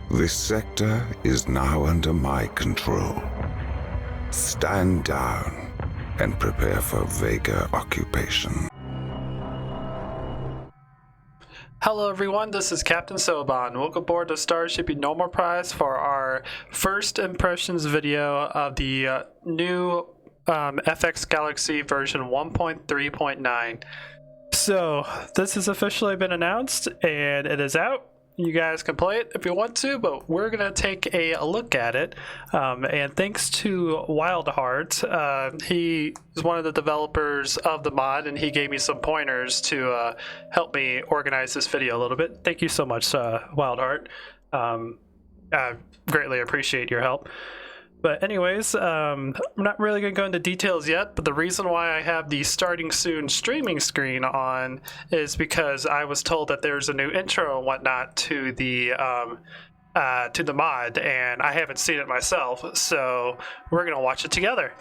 This sector is now under my control. Stand down and prepare for Vega occupation. Hello everyone, this is Captain Soban. Welcome aboard the Starship Noma Prize for our first impressions video of the new FX Galaxy version 1.3.9. So this has officially been announced and it is out. You guys can play it if you want to, but we're gonna take a look at it. And thanks to Wildheart, he is one of the developers of the mod, and he gave me some pointers to help me organize this video a little bit. Thank you so much, Wildheart. I greatly appreciate your help. But anyways, I'm not really going to go into details yet, but the reason why I have the starting soon streaming screen on is because I was told that there's a new intro and whatnot to the mod, and I haven't seen it myself, so we're going to watch it together.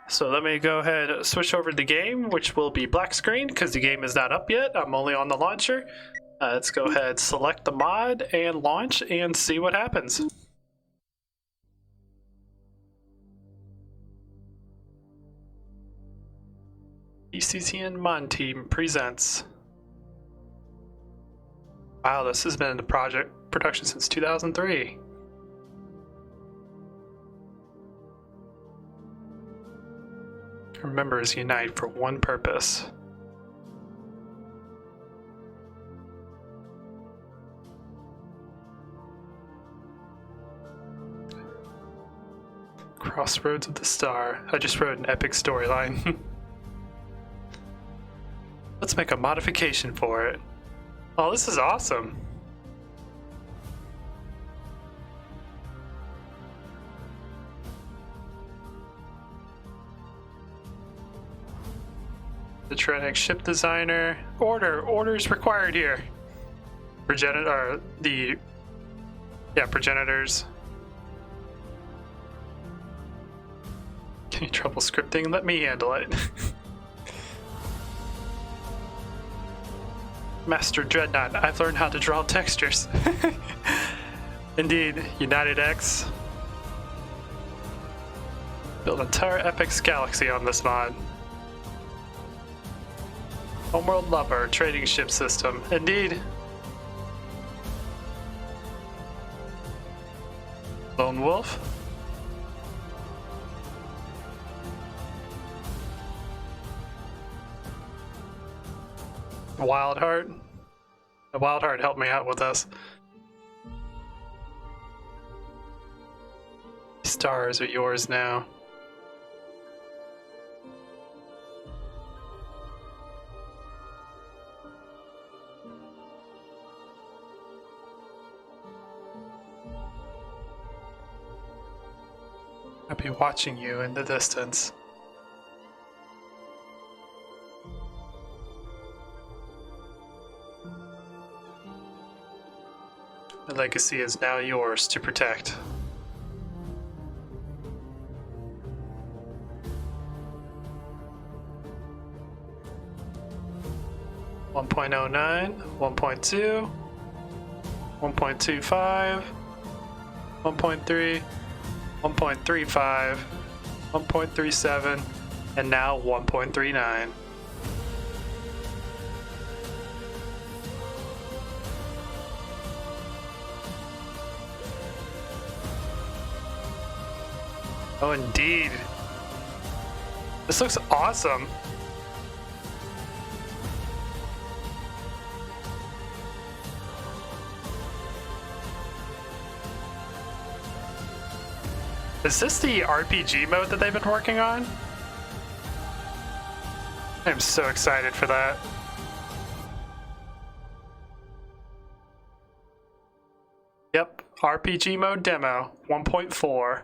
So let me go ahead and switch over to the game, which will be black screen because the game is not up yet. I'm only on the launcher. Let's go ahead, select the mod and launch and see what happens. ECTN Mon Team presents. Wow, this has been in the production since 2003. Our members unite for one purpose. Crossroads of the Star. I just wrote an epic storyline. Let's make a modification for it. Oh, this is awesome. The Trenic ship designer. Orders required here. Progenitors. Any trouble scripting? Let me handle it. Master Dreadnought, I've learned how to draw textures. Indeed, United X. Build an entire FX Galaxy on this mod. Homeworld Lover, trading ship system. Indeed. Lone Wolf. Wildheart. The Wildheart helped me out with this. Stars are yours now. I'll be watching you in the distance. The legacy is now yours to protect. One 1.09, 1.2, 1.25, 1.3, 1.35, 1.37, and now 1.39. Oh, indeed. This looks awesome. Is this the RPG mode that they've been working on? I'm so excited for that. Yep, RPG mode demo 1.4.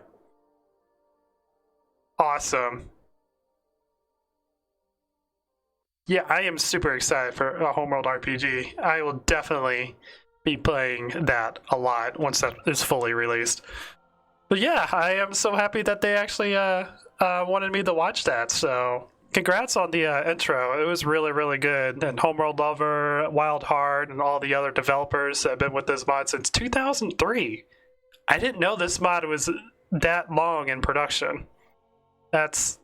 Awesome. Yeah, I am super excited for a Homeworld RPG. I will definitely be playing that a lot once that is fully released. But yeah, I am so happy that they actually wanted me to watch that. So congrats on the intro. It was really, really good. And Homeworld Lover, Wildheart, and all the other developers that have been with this mod since 2003. I didn't know this mod was that long in production. That's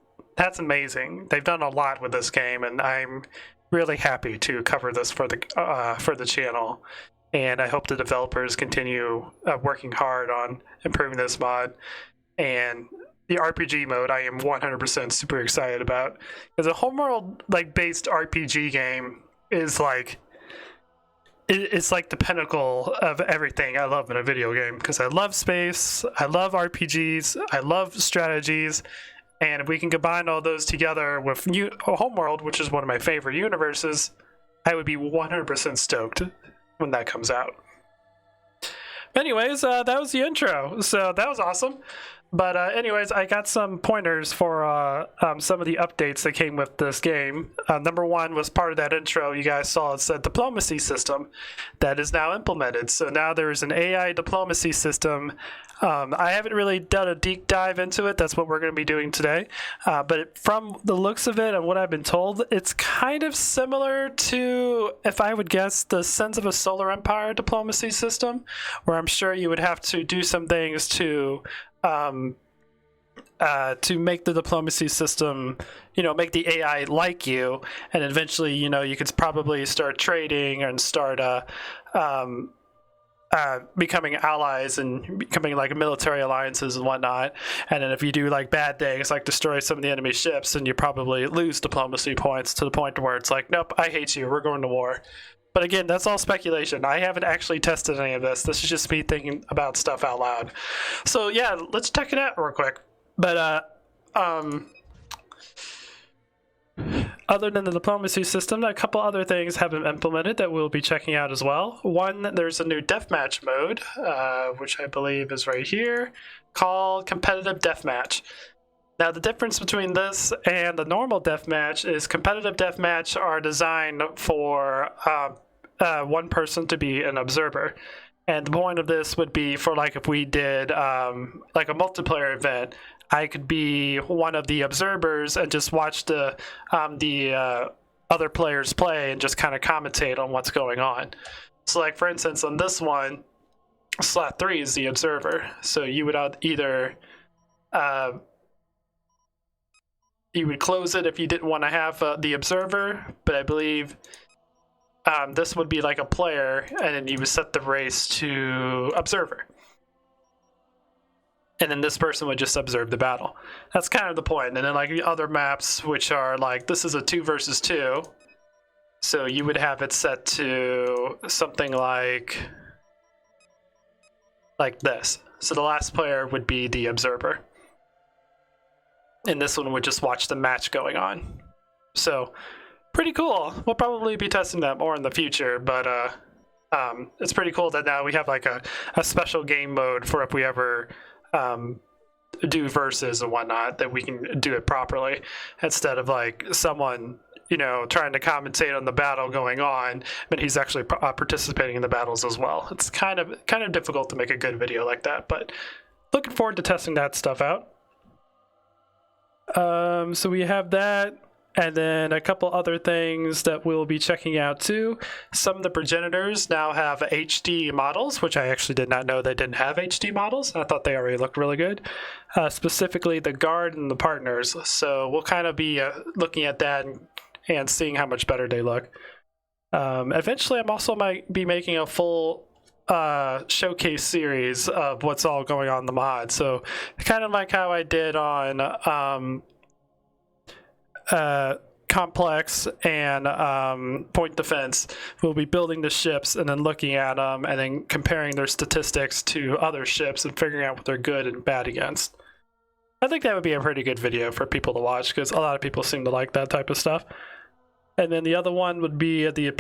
amazing. They've done a lot with this game, and I'm really happy to cover this for the channel. And I hope the developers continue working hard on improving this mod. And the RPG mode, I am 100% super excited about, because a Homeworld based RPG game is it's like the pinnacle of everything I love in a video game, because I love space, I love RPGs, I love strategies, and if we can combine all those together with Homeworld, which is one of my favorite universes, I would be 100% stoked when that comes out. Anyways, that was the intro, so that was awesome. But anyways, I got some pointers for some of the updates that came with this game. Number one was part of that intro. You guys saw it's a diplomacy system that is now implemented. So now there is an AI diplomacy system. I haven't really done a deep dive into it. That's what we're going to be doing today. But from the looks of it and what I've been told, it's kind of similar to, if I would guess, the Sons of a Solar Empire diplomacy system, where I'm sure you would have to do some things to make the diplomacy system, make the AI like you, and eventually, you could probably start trading and start becoming allies and becoming military alliances and whatnot. And then if you do bad things, like destroy some of the enemy ships, and you probably lose diplomacy points to the point where it's nope, I hate you, we're going to war. But again, that's all speculation. I haven't actually tested any of this. This is just me thinking about stuff out loud. So yeah, let's check it out real quick. But other than the diplomacy system, a couple other things have been implemented that we'll be checking out as well. One, there's a new deathmatch mode, which I believe is right here, called competitive deathmatch. Now, the difference between this and the normal deathmatch is competitive deathmatch are designed for one person to be an observer. And the point of this would be for if we did a multiplayer event, I could be one of the observers and just watch the other players play and just kind of commentate on what's going on. So for instance, on this one, slot 3 is the observer. So you would either you would close it if you didn't want to have the observer, but I believe this would be a player, and then you would set the race to observer. And then this person would just observe the battle. That's kind of the point. And then other maps, which are this is a 2 versus 2. So you would have it set to something like this. So the last player would be the observer. And this one would just watch the match going on. So pretty cool. We'll probably be testing that more in the future, but it's pretty cool that now we have a special game mode for if we ever do versus and whatnot, that we can do it properly, instead of someone trying to commentate on the battle going on, but he's actually participating in the battles as well. It's kind of difficult to make a good video like that, but looking forward to testing that stuff out. So we have that, and then a couple other things that we'll be checking out too. Some of the progenitors now have HD models, which I actually did not know they didn't have HD models. I thought they already looked really good. Specifically the guard and the partners. So we'll kind of be looking at that and seeing how much better they look. Eventually I'm also might be making a full showcase series of what's all going on in the mod. So kind of like how I did on Complex and Point Defense, we'll be building the ships and then looking at them and then comparing their statistics to other ships and figuring out what they're good and bad against. I think that would be a pretty good video for people to watch, because a lot of people seem to like that type of stuff. And then the other one would be the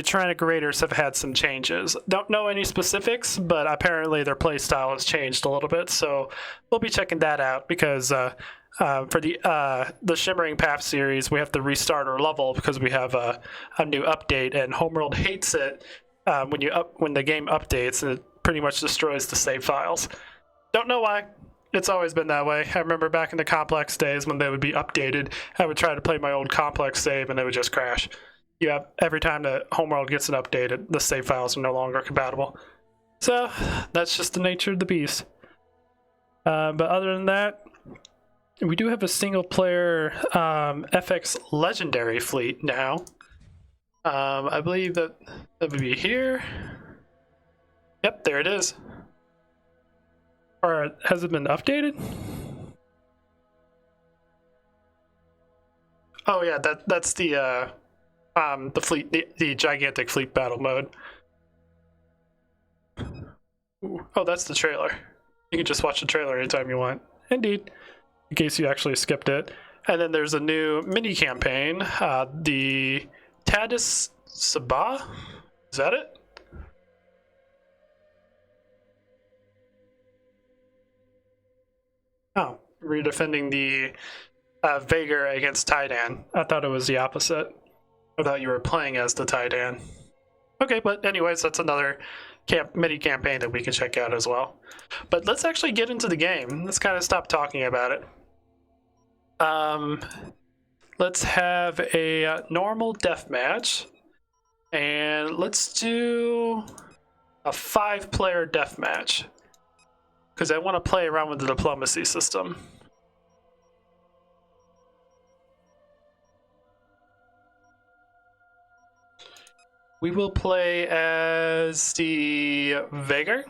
Tyrannic Raiders have had some changes. Don't know any specifics, but apparently their playstyle has changed a little bit. So we'll be checking that out, because for the Shimmering Path series, we have to restart our level because we have a new update, and Homeworld hates it when the game updates, and it pretty much destroys the save files. Don't know why. It's always been that way. I remember back in the Complex days when they would be updated, I would try to play my old Complex save and it would just crash. Every time that Homeworld gets an update, the save files are no longer compatible. So that's just the nature of the beast. But other than that, we do have a single player FX legendary fleet now. I believe that would be here. Yep, there it is. Or has it been updated? Oh yeah, that's the fleet, the gigantic fleet battle mode. Ooh. Oh, that's the trailer. You can just watch the trailer anytime you want. Indeed, in case you actually skipped it. And then there's a new mini campaign, the Tadis Sabah. Is that it? Oh, we're defending the Vagar against Taidan. I thought it was the opposite. I thought you were playing as the Taidan. Okay, but anyways, that's another mini campaign that we can check out as well. But let's actually get into the game. Let's kind of stop talking about it. Let's have a normal deathmatch, and let's do a 5-player deathmatch because I want to play around with the diplomacy system. We will play as the Vagar,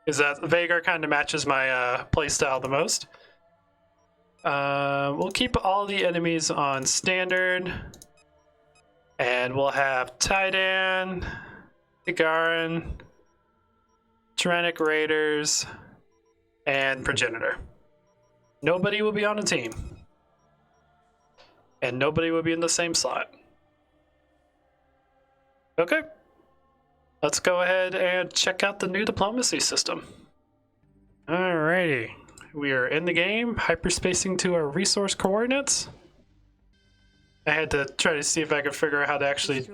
because that Vagar kind of matches my playstyle the most. We'll keep all the enemies on standard, and we'll have Taidan, Igaran, Tyrannic Raiders, and Progenitor. Nobody will be on a team, and nobody will be in the same slot. Okay, let's go ahead and check out the new diplomacy system. Alrighty, we are in the game, hyperspacing to our resource coordinates. I had to try to see if I could figure out how to actually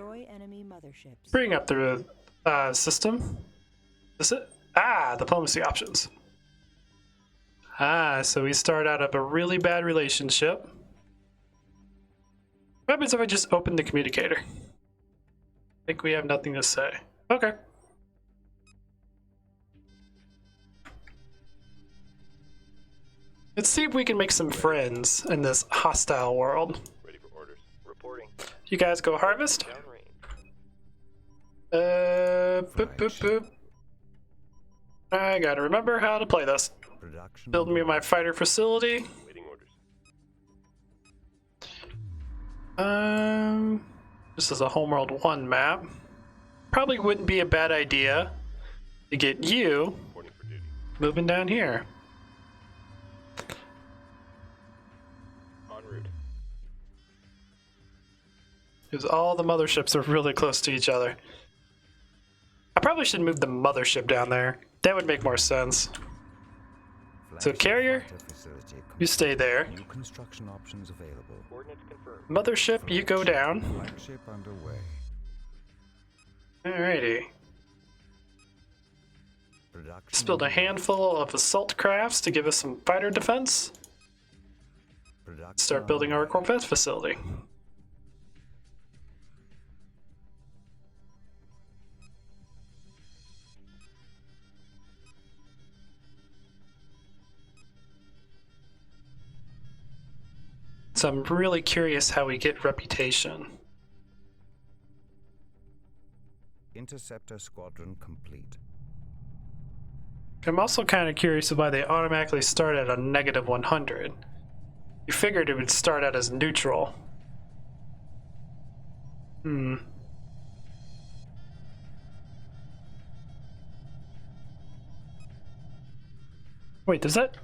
bring up the system. Is it? Diplomacy options. So we start out of a really bad relationship. What happens if I just open the communicator? I think we have nothing to say. Okay. Let's see if we can make some friends in this hostile world. Ready for orders. Reporting. You guys go harvest? Boop, boop, boop. I gotta remember how to play this. Build me my fighter facility. Waiting orders. This is a Homeworld 1 map. Probably wouldn't be a bad idea to get you Reporting for duty. moving down here. En route. Because all the motherships are really close to each other. I probably should move the mothership down there. That would make more sense. So carrier, you stay there. New construction options available. Coordinates confirmed. Mothership, you go down. Flagship underway. Alrighty. Production Just build a handful of assault crafts to give us some fighter defense. Production Start building our Corvette facility. So I'm really curious how we get reputation. Interceptor squadron complete. I'm also kind of curious why they automatically start at a negative 100. You figured it would start out as neutral. Wait, does that?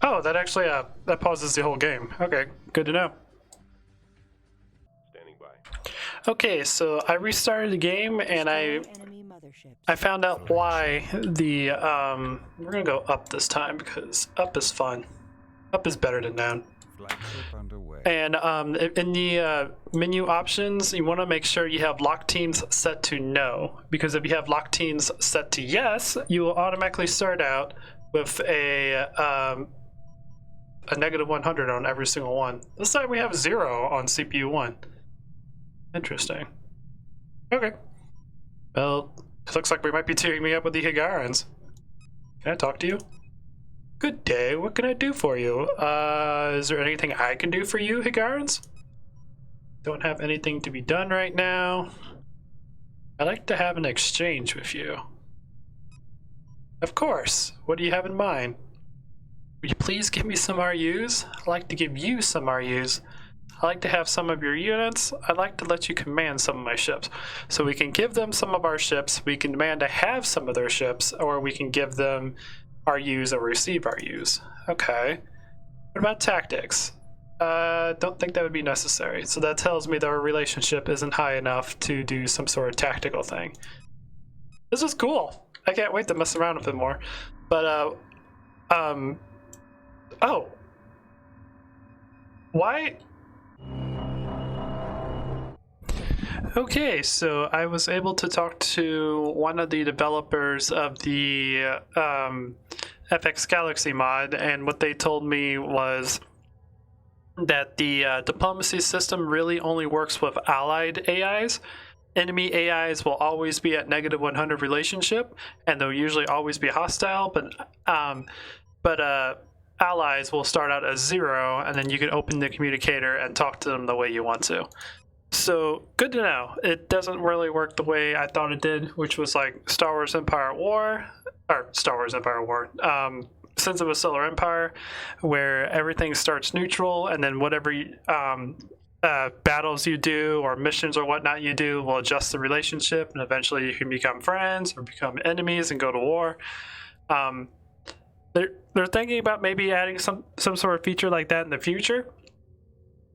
Oh, that actually that pauses the whole game. Okay, good to know. Standing by. Okay, so I restarted the game and I found out why the we're gonna go up this time because up is fun. Up is better than down. Flagship underway. And in the menu options, you want to make sure you have lock teams set to no, because if you have lock teams set to yes, you will automatically start out with a negative 100 on every single one. This time we have 0 on CPU 1. Interesting. Okay. Well, It looks like we might be teaming me up with the Higarans. Can I talk to you? Good day. What can I do for you? Is there anything I can do for you, Higarans? Don't have anything to be done right now. I'd like to have an exchange with you. Of course. What do you have in mind? Would you please give me some RUs? I'd like to give you some RUs. I'd like to have some of your units. I'd like to let you command some of my ships. So we can give them some of our ships, we can demand to have some of their ships, or we can give them RUs or receive RUs. Okay. What about tactics? Don't think that would be necessary. So that tells me that our relationship isn't high enough to do some sort of tactical thing. This is cool. I can't wait to mess around with it more. But, oh. Why? Okay, so I was able to talk to one of the developers of the FX Galaxy mod, and what they told me was that the diplomacy system really only works with allied AIs. Enemy AIs will always be at -100 relationship, and they'll usually always be hostile, but allies will start out as 0, and then you can open the communicator and talk to them the way you want to. So, good to know. It doesn't really work the way I thought it did, which was like Star Wars Empire War, or Star Wars Empire War, Sins of a Solar Empire, where everything starts neutral, and then whatever battles you do or missions or whatnot you do will adjust the relationship, and eventually you can become friends or become enemies and go to war. They're thinking about maybe adding some sort of feature like that in the future,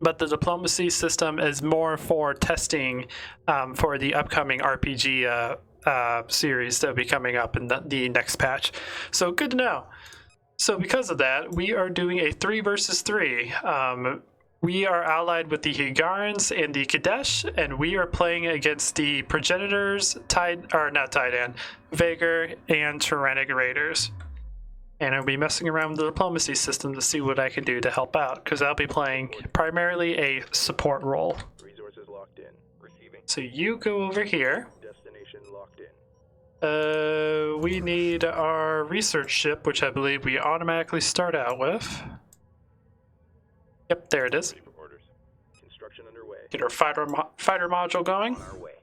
but the diplomacy system is more for testing for the upcoming RPG series that will be coming up in the next patch. So good to know. So because of that, we are doing a 3 versus 3. We are allied with the Higarans and the Kadesh, and we are playing against the Progenitors, Vagar, and Tyrannic Raiders. And I'll be messing around with the diplomacy system to see what I can do to help out, because I'll be playing primarily a support role. Resources locked in. Receiving. So you go over here. Destination locked in. We need our research ship, which I believe we automatically start out with. Yep, there it is. Ready for orders. Construction underway. Get our fighter module going. On our way.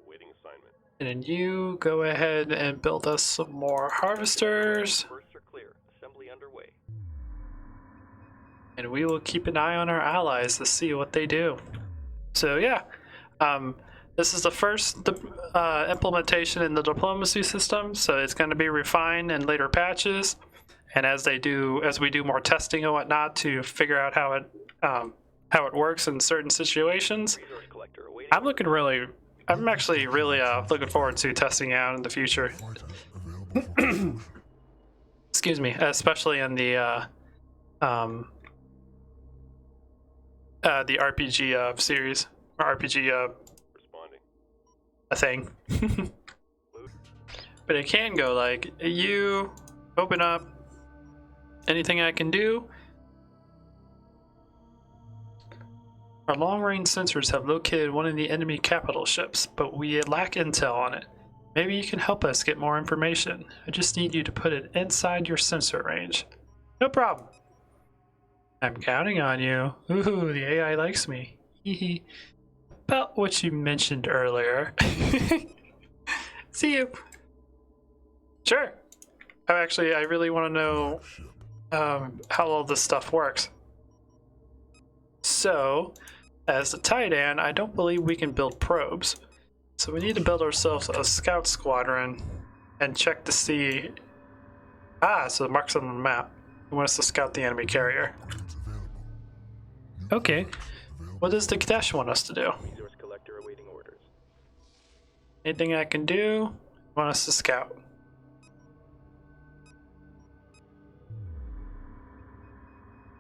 Awaiting assignment. And then you go ahead and build us some more harvesters. Firsts are clear. Assembly underway. And we will keep an eye on our allies to see what they do. So yeah, this is the first implementation in the diplomacy system, so it's going to be refined in later patches. And as we do more testing and whatnot to figure out how it works in certain situations, Resource collector awaiting. I'm actually really looking forward to testing out in the future. Excuse me, especially in the RPG series or RPG Responding. a thing. But it can go like, you open up. Anything I can do? Our long-range sensors have located one of the enemy capital ships, but we lack intel on it. Maybe you can help us get more information. I just need you to put it inside your sensor range. No problem. I'm counting on you. Ooh, the AI likes me. Hehe. About what you mentioned earlier. See you. Sure. I really want to know how all this stuff works. So, as the Titan, I don't believe we can build probes. So we need to build ourselves a scout squadron and check to see... so it marks on the map. It wants to scout the enemy carrier. Okay. What does the Kadesh want us to do? Resource collector awaiting orders. Anything I can do? Want us to scout.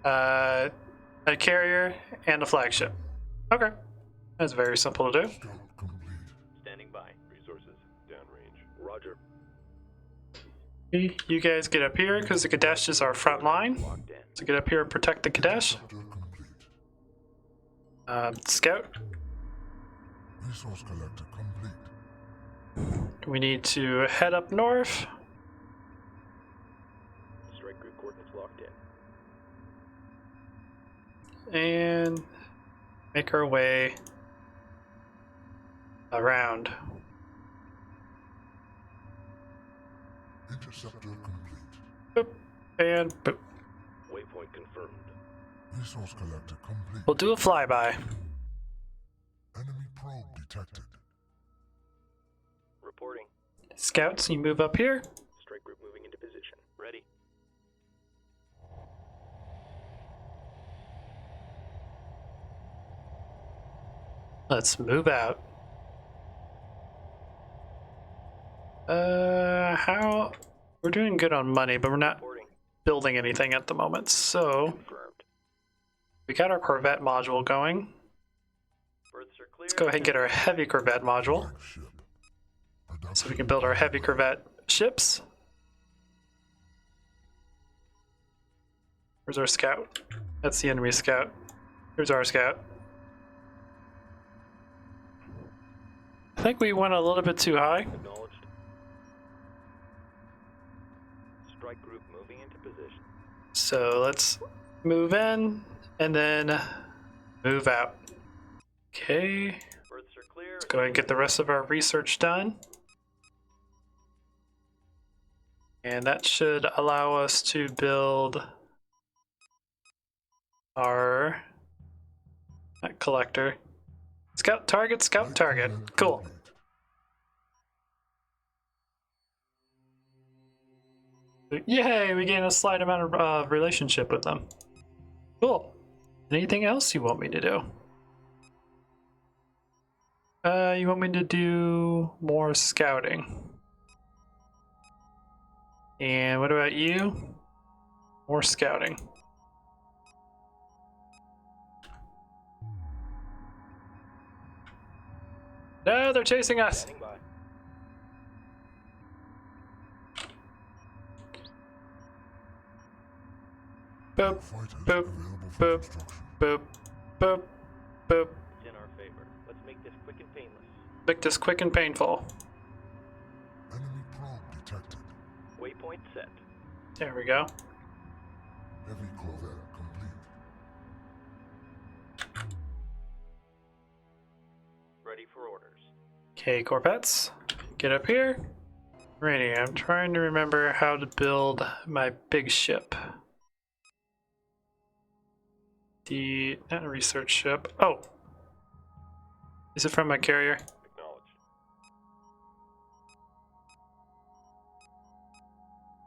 A carrier and a flagship. Okay. That's very simple to do. Standing by. Resources downrange. Roger. You guys get up here because the Kadesh is our front line. Locked in. So get up here and protect the Kadesh. Scout. Resource collector complete. We need to head up north. Strike group coordinates locked in. And make our way around. Interceptor complete. Boop, and boop. Waypoint confirmed. Resource collector complete. We'll do a flyby. Enemy probe detected. Reporting. Scouts, you move up here. Strike group moving into position. Ready. Let's move out. How? We're doing good on money, but we're not Reporting. building anything at the moment. So Confirmed. we got our Corvette module going. Berths are clear. Let's go ahead and get our heavy Corvette module Flagship. so Production we can build our heavy Corvette ships. Where's our scout? That's the enemy scout. Here's our scout. I think we went a little bit too high. Acknowledged. Strike group moving into position. So let's move in and then move out. Okay, Berths are clear. let's go ahead and get the rest of our research done. And that should allow us to build our not collector. Scout target, scout target. Cool. Yay, we gain a slight amount of relationship with them. Cool. Anything else you want me to do? You want me to do more scouting? And what about you? More scouting. No, they're chasing us. Standing by. Boop, Fighters boop, available for boop, construction. boop, boop, boop. It's in our favor. Let's make this quick and painless. Make this quick and painful. Enemy probe detected. Waypoint set. There we go. Heavy Corvette complete. Ready for orders. Okay, Corvettes, get up here. Ready, I'm trying to remember how to build my big ship. The, not a research ship. Oh! Is it from my carrier? Acknowledged.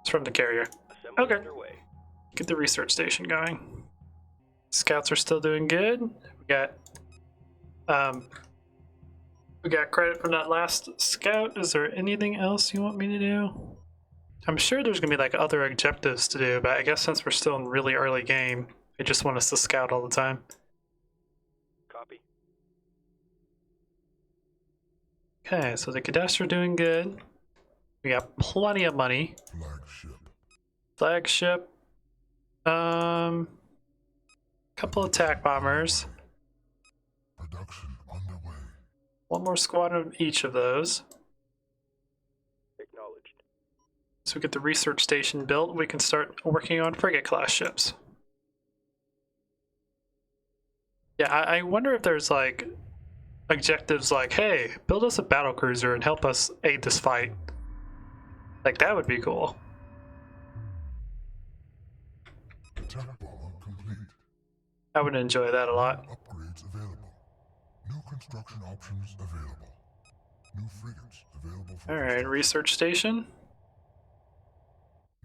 It's from the carrier. Assembly Okay. underway. Get the research station going. Scouts are still doing good. We got credit from that last scout. Is there anything else you want me to do? I'm sure there's gonna be like other objectives to do, but I guess since we're still in really early game, they just want us to scout all the time. Copy. Okay, so the cadets are doing good. We got plenty of money. Flagship. Flagship. Couple attack bombers. Production underway. One more squadron of each of those. Acknowledged. So we get the research station built, we can start working on frigate class ships. Yeah, I wonder if there's like objectives like, hey, build us a battle cruiser and help us aid this fight. Like that would be cool. Attack bomber complete. I would enjoy that a lot. Upgrades available. New construction options available. New frigates available for Alright, construction. research station.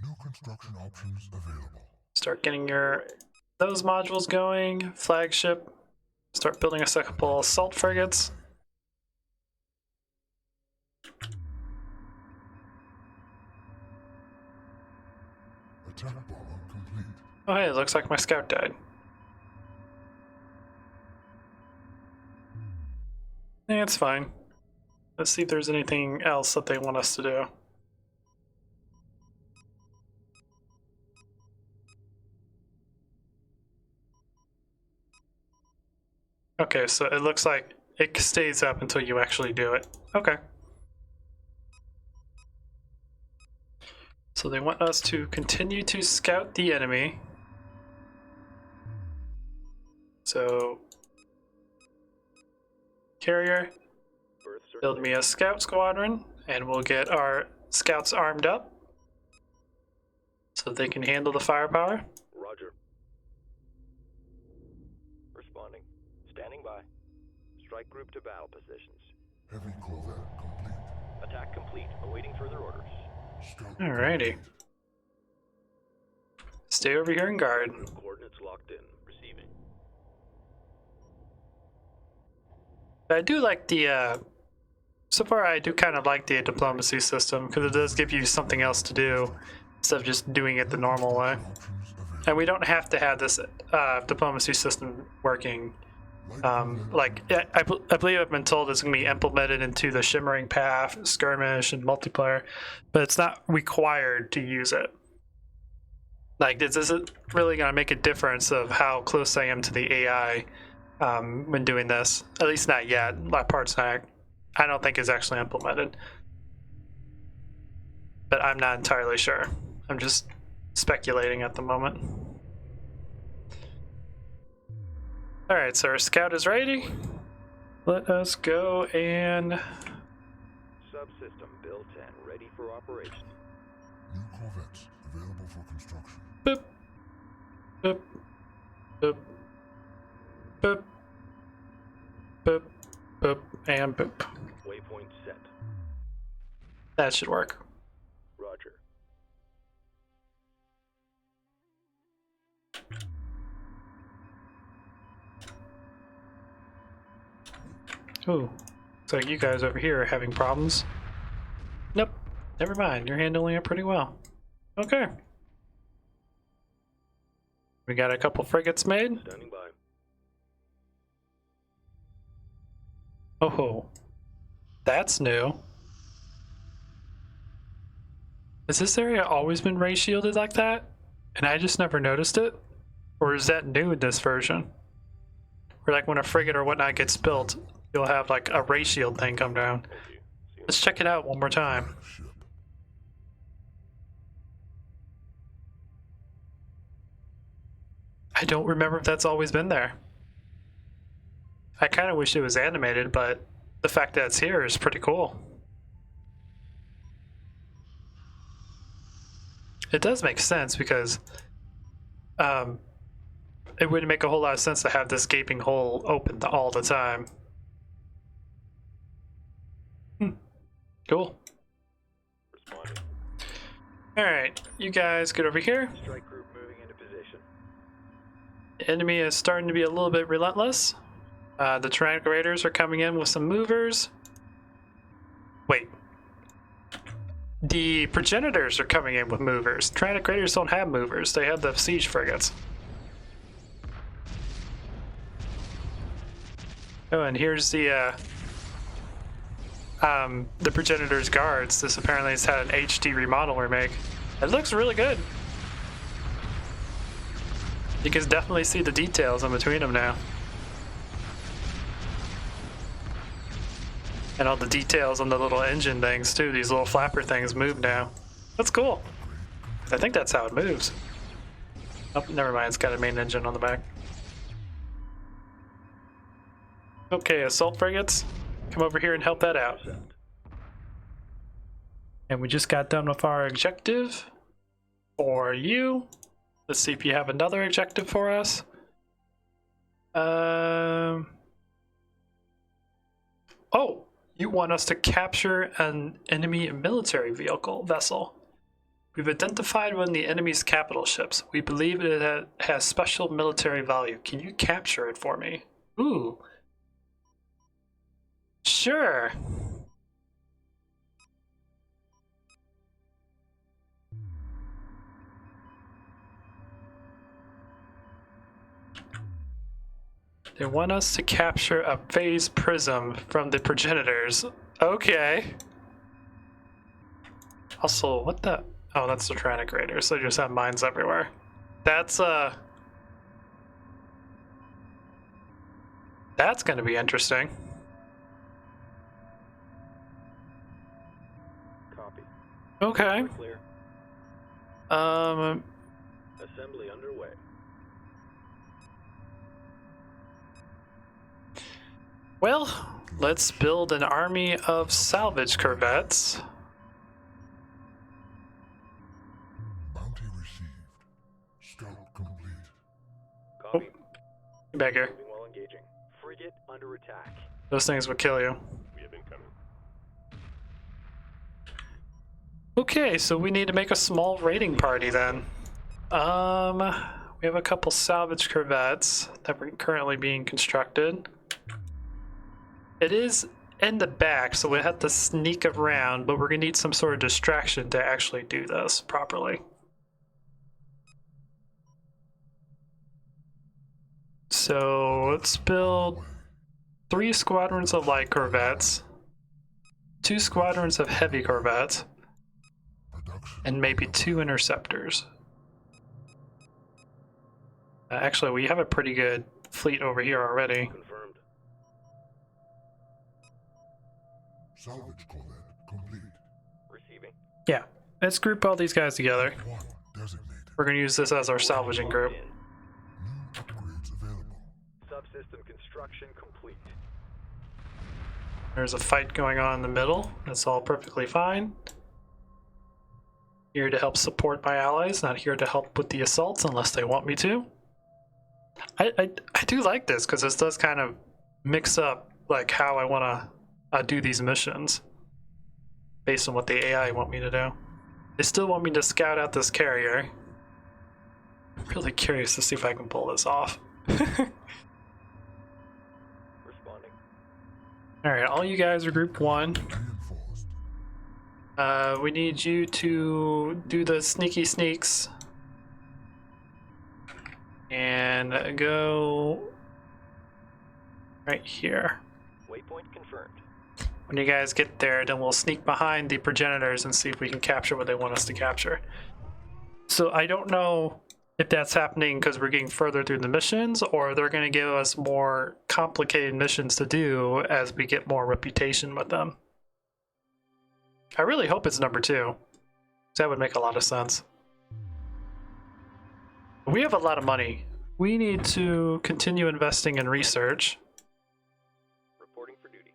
New construction options available. Start getting those modules going. Flagship. Start building us a couple assault frigates. Attack bomber complete. Oh hey, it looks like my scout died. Yeah, it's fine. Let's see if there's anything else that they want us to do. Okay, so it looks like it stays up until you actually do it. Okay. So they want us to continue to scout the enemy. So, carrier, build me a scout squadron, and we'll get our scouts armed up so they can handle the firepower. Roger. Responding. Standing by. Strike group to battle positions. Heavy Corvette complete. Attack complete. Awaiting further orders. Scout Alrighty. Stay over here and guard. Group coordinates locked in. Receiving. I do like the, so far I do kind of like the diplomacy system because it does give you something else to do instead of just doing it the normal way. options available. And we don't have to have this diplomacy system working. I believe I've been told it's going to be implemented into the Shimmering Path, Skirmish, and multiplayer, but it's not required to use it. Like, this isn't really going to make a difference of how close I am to the AI when doing this. At least not yet. That part's not, I don't think is actually implemented. But I'm not entirely sure. I'm just speculating at the moment. Alright, so our scout is ready. Let us go and... Subsystem built and ready for operation. New corvettes available for construction. boop, boop, boop, boop, boop, boop, and boop. Waypoint set. That should work. Roger. Ooh, looks like you guys over here are having problems. Nope, never mind. You're handling it pretty well. Okay. We got a couple frigates made. Standing by. Oh, that's new. Has this area always been ray shielded like that? And I just never noticed it? Or is that new in this version? Or like when a frigate or whatnot gets built, you'll have like a ray shield thing come down. Thank you. See you. Let's check it out one more time. Ship. I don't remember if that's always been there. I kind of wish it was animated, but the fact that it's here is pretty cool. It does make sense because it wouldn't make a whole lot of sense to have this gaping hole open all the time. Cool. Responding. Alright, you guys get over here. Strike group moving into position. The enemy is starting to be a little bit relentless. The Tyrannic Raiders are coming in with some movers. Wait. The Progenitors are coming in with movers. Tyrannic Raiders don't have movers. They have the siege frigates. Oh, and here's the Progenitors guards. This apparently has had an HD remodel remake. It looks really good. You can definitely see the details in between them now. And all the details on the little engine things too. These little flapper things move now. That's cool. I think that's how it moves. Oh, never mind. It's got a main engine on the back. Okay, assault frigates, come over here and help that out. And we just got done with our objective for you. Let's see if you have another objective for us. Oh, you want us to capture an enemy military vessel. We've identified one of the enemy's capital ships. We believe it has special military value. Can you capture it for me? Ooh. Sure. They want us to capture a phase prism from the Progenitors. Okay. Also, what the? Oh, that's the Tyrannic Raiders. They just have mines everywhere. That's gonna be interesting. Copy. Okay. Clear. Assembly underway. Well, let's build an army of salvage corvettes. Bounty received. Scout complete. Copy. Get back here. Moving while engaging. Frigate under attack. Those things would kill you. We have incoming. Okay, so we need to make a small raiding party then. We have a couple salvage corvettes that are currently being constructed. It is in the back, so we have to sneak around, but we're gonna need some sort of distraction to actually do this properly. So let's build 3 squadrons of light corvettes, 2 squadrons of heavy corvettes, Production. and maybe 2 interceptors. Actually, we have a pretty good fleet over here already. Confirmed. Salvage corvette complete. Receiving. Yeah, let's group all these guys together. 1 designated. We're gonna use this as our salvaging group. In. New upgrades available. Subsystem construction complete. There's a fight going on in the middle. That's all perfectly fine. Here to help support my allies, not here to help with the assaults unless they want me to. I do like this because this does kind of mix up like how I want to do these missions based on what the AI want me to do. They still want me to scout out this carrier. I'm really curious to see if I can pull this off. Responding. Alright, all you guys are group 1. Reinforced. We need you to do the sneaky sneaks and go right here. Waypoint confirmed. When you guys get there, then we'll sneak behind the progenitors and see if we can capture what they want us to capture. So I don't know if that's happening because we're getting further through the missions, or they're going to give us more complicated missions to do as we get more reputation with them. I really hope it's number 2, because that would make a lot of sense. We have a lot of money. We need to continue investing in research. Reporting for duty.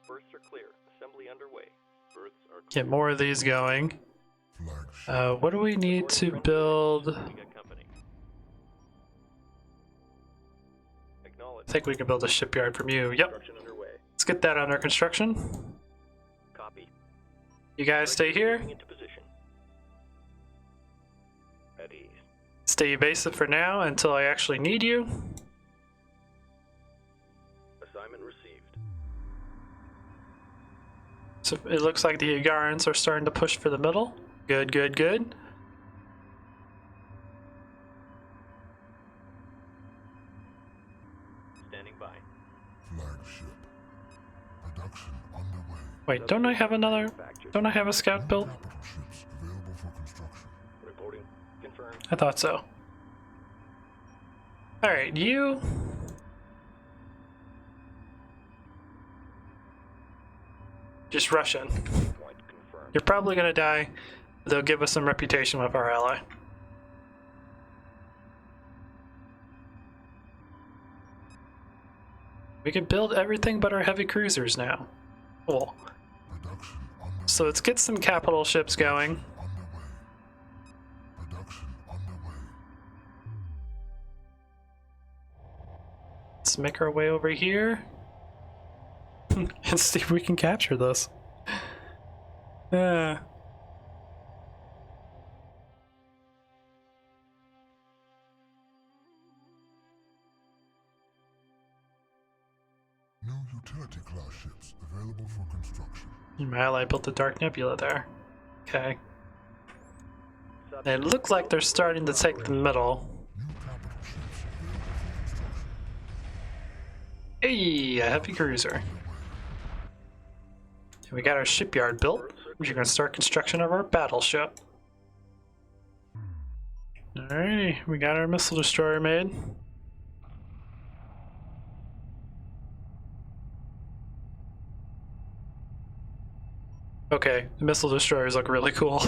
Berths are clear. Assembly underway. Berths are clear. Get more of these going. Flagship. What do we need to build? We got company. Acknowledge. I think we can build a shipyard from you. Yep. Construction underway. Let's get that under construction. Copy. You guys stay here. Moving into position. At ease. Stay evasive for now until I actually need you. Assignment received. So it looks like the Agarans are starting to push for the middle. Good, good, good. Standing by. Flagship. Production underway. Wait, don't I have another? Don't I have a scout built? Capital ships available for construction. Reporting. Confirmed. I thought so. Alright, you. Just rush in. Point confirmed. You're probably gonna die. They'll give us some reputation with our ally. We can build everything but our heavy cruisers now. Cool. Production underway. So let's get some capital ships going. Underway. Production underway. Let's make our way over here and see if we can capture this. Yeah. New utility class ships available for construction. My ally built the Dark Nebula there. Okay. Subsystem It looks like they're starting to take the middle. New capital ships available for construction. Hey, a heavy cruiser. And we got our shipyard built. We're gonna start construction of our battleship. Alrighty, we got our missile destroyer made. Okay, the missile destroyers look really cool.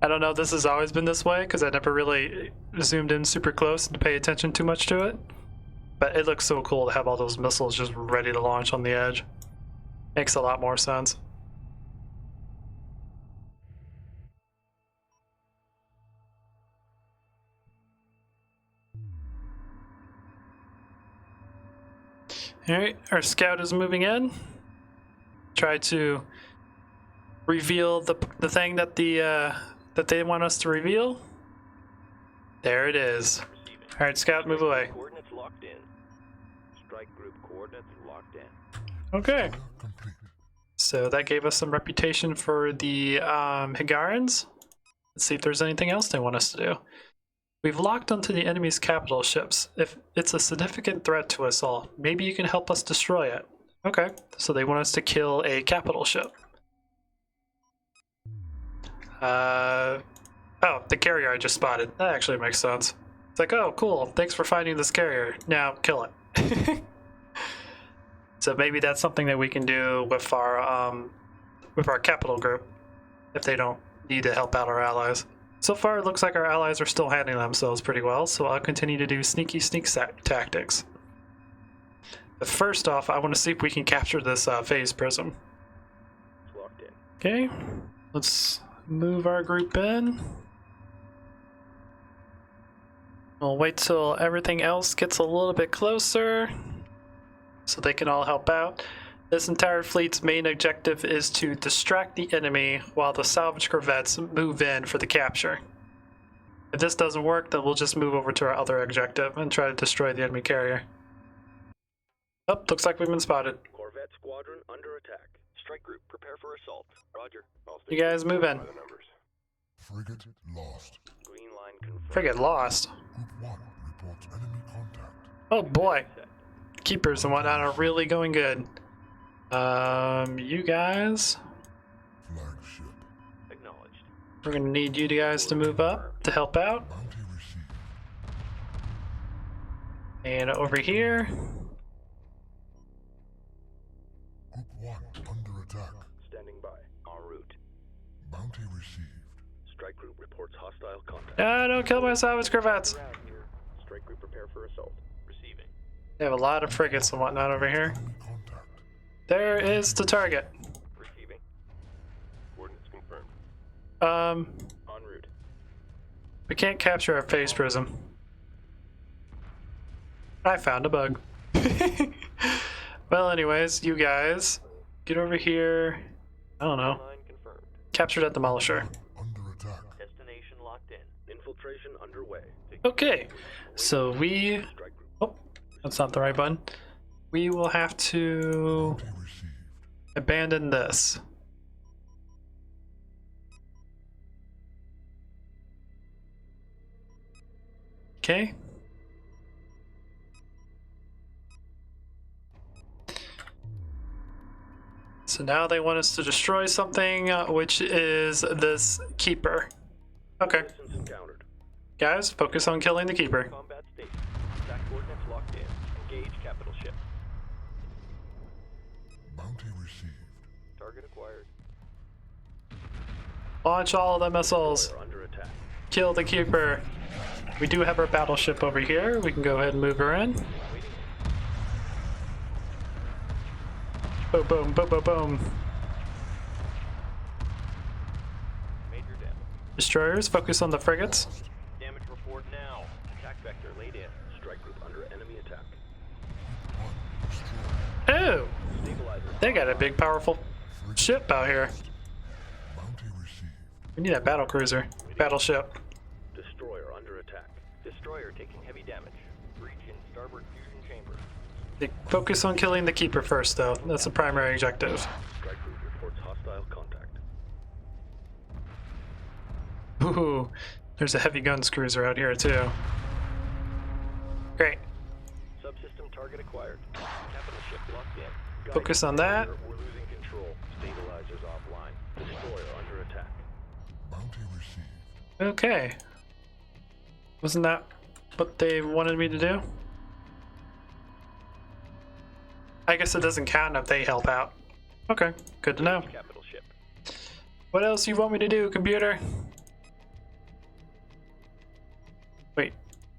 I don't know if this has always been this way because I never really zoomed in super close to pay attention too much to it. But it looks so cool to have all those missiles just ready to launch on the edge. Makes a lot more sense. Alright, our scout is moving in. Try to reveal the thing that that they want us to reveal. There it is. Alright, scout, move away. Coordinates locked in. Strike group coordinates locked in. Okay. Complete. So that gave us some reputation for the Higarans. Let's see if there's anything else they want us to do. We've locked onto the enemy's capital ships. If it's a significant threat to us all, maybe you can help us destroy it. Okay, so they want us to kill a capital ship. Oh, the carrier I just spotted. That actually makes sense. It's like, oh, cool. Thanks for finding this carrier. Now kill it. So maybe that's something that we can do with our capital group if they don't need to help out our allies. So far, it looks like our allies are still handling themselves pretty well, so I'll continue to do sneaky tactics. But first off, I want to see if we can capture this phase prism. It's locked in. Okay, let's move our group in. We'll wait till everything else gets a little bit closer so they can all help out. This entire fleet's main objective is to distract the enemy while the salvage corvettes move in for the capture. If this doesn't work, then we'll just move over to our other objective and try to destroy the enemy carrier. Oh, looks like we've been spotted. Corvette squadron under attack. Strike group, prepare for assault. Roger. You guys move in. Frigate lost. Green line confirmed. Frigate lost. Group 1 reports enemy contact. Oh boy. Keepers and whatnot are really going good. You guys, Flagship. Acknowledged. we're gonna need you guys to move up to help out. Bounty received. And over here, Group 1 under attack. Standing by. En route. Bounty received. Strike group reports hostile contact. ah, don't kill my salvage corvettes. Around here. Strike group prepare for assault. Receiving. They have a lot of frigates and whatnot over here. Enemy contact. There is the target. Receiving. Coordinates confirmed. En route. We can't capture our phase prism. I found a bug. Well, anyways, you guys, get over here. I don't know. Line confirmed. Capture that demolisher. Under attack. Destination locked in. Infiltration underway. Okay, so we... Strike group. Oh, that's not the right button. We will have to Bounty received. abandon this. Okay. So now they want us to destroy something, which is this keeper. Okay, Resistance encountered. guys, focus on killing the keeper. Combat state. Attack coordinates locked in. Engage capital ship. Bounty received. Target acquired. Launch all of the missiles. Destroyer under attack. Kill the keeper. We do have our battleship over here. We can go ahead and move her in. Boom, boom, boom, boom, boom. Major damage. Destroyers, focus on the frigates. Damage report now. Attack vector laid in. Strike group under enemy attack. Oh, Stabilizer. they got a big, powerful ship out here. Bounty received. We need a battle cruiser, battleship. Destroyer under attack. Destroyer taking heavy damage. Breach in starboard fusion chamber. They focus on killing the keeper first, though. That's the primary objective. Strike group reports hostile contact. Ooh, there's a heavy guns cruiser out here too. Great. Subsystem target acquired. Capital ship locked in. Guidance Focus on that. failure, we're losing control. Stabilizers offline. Destroyer under attack. Bounty received. Okay. Wasn't that what they wanted me to do? I guess it doesn't count if they help out. Okay, good to know. Capital ship. What else you want me to do, computer?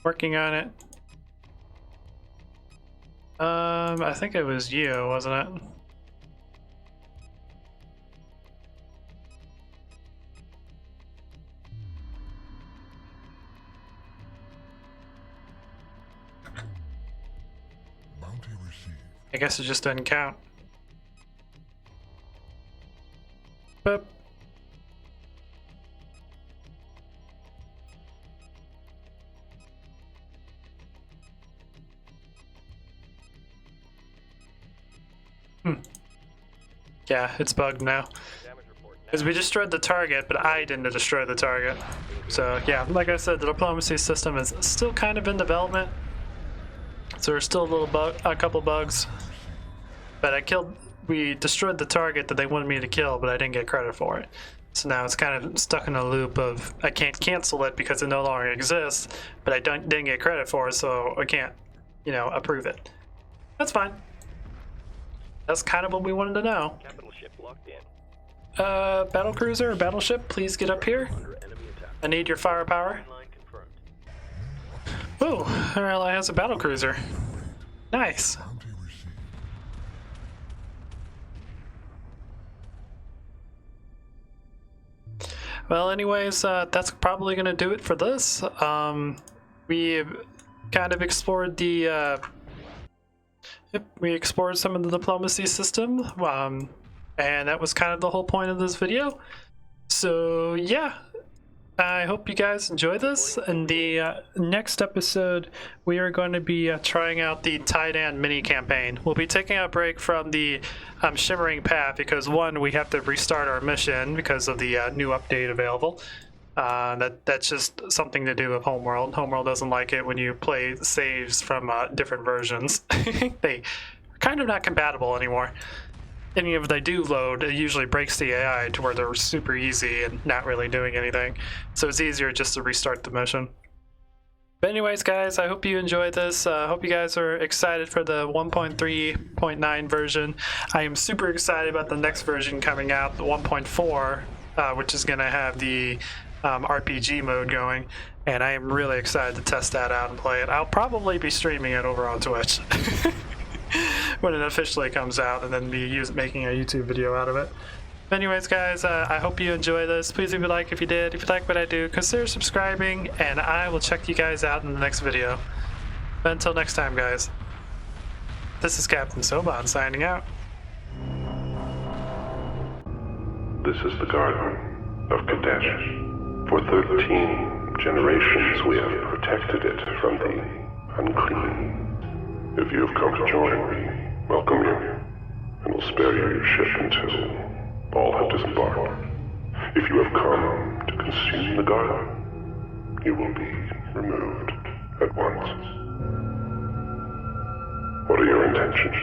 Working on it. I think it was you, wasn't it? Bounty received. I guess it just didn't count. Boop. Yeah, it's bugged now. Damage report now. Because we destroyed the target, but I didn't destroy the target. So yeah, like I said, the diplomacy system is still kind of in development. So there's still a couple bugs. But we destroyed the target that they wanted me to kill, but I didn't get credit for it. So now it's kind of stuck in a loop of I can't cancel it because it no longer exists, but I didn't get credit for it, so I can't, approve it. That's fine. That's kind of what we wanted to know. Capital ship locked in. Battlecruiser or battleship, please get up here. Under enemy attack. I need your firepower. Line confirmed. Ooh, our ally has a battlecruiser. Nice. Bounty received. Well, anyways, that's probably going to do it for this. We kind of explored we explored some of the diplomacy system, and that was kind of the whole point of this video. So yeah, I hope you guys enjoy this. In the next episode, we are going to be trying out the Tidan mini campaign. We'll be taking a break from the Shimmering Path because one, we have to restart our mission because of the new update available. That's just something to do with Homeworld. Homeworld doesn't like it when you play saves from different versions. They are kind of not compatible anymore. And if they do load, it usually breaks the AI to where they're super easy and not really doing anything. So it's easier just to restart the mission. But anyways, guys, I hope you enjoyed this. I hope you guys are excited for the 1.3.9 version. I am super excited about the next version coming out, the 1.4, which is going to have the RPG mode going. And I am really excited to test that out and play it. I'll probably be streaming it over on Twitch when it officially comes out, and then making a YouTube video out of it. But anyways, guys, I hope you enjoy this. Please leave a like if you did. If you like what I do, consider subscribing, and I will check you guys out in the next video. But until next time, guys, this is Captain Soban signing out. This is the Garden of Kadesh. For 13 generations we have protected it from the unclean. If you have come to join me, welcome you, and will spare you your ship until all have disembarked. If you have come to consume the garden, you will be removed at once. What are your intentions?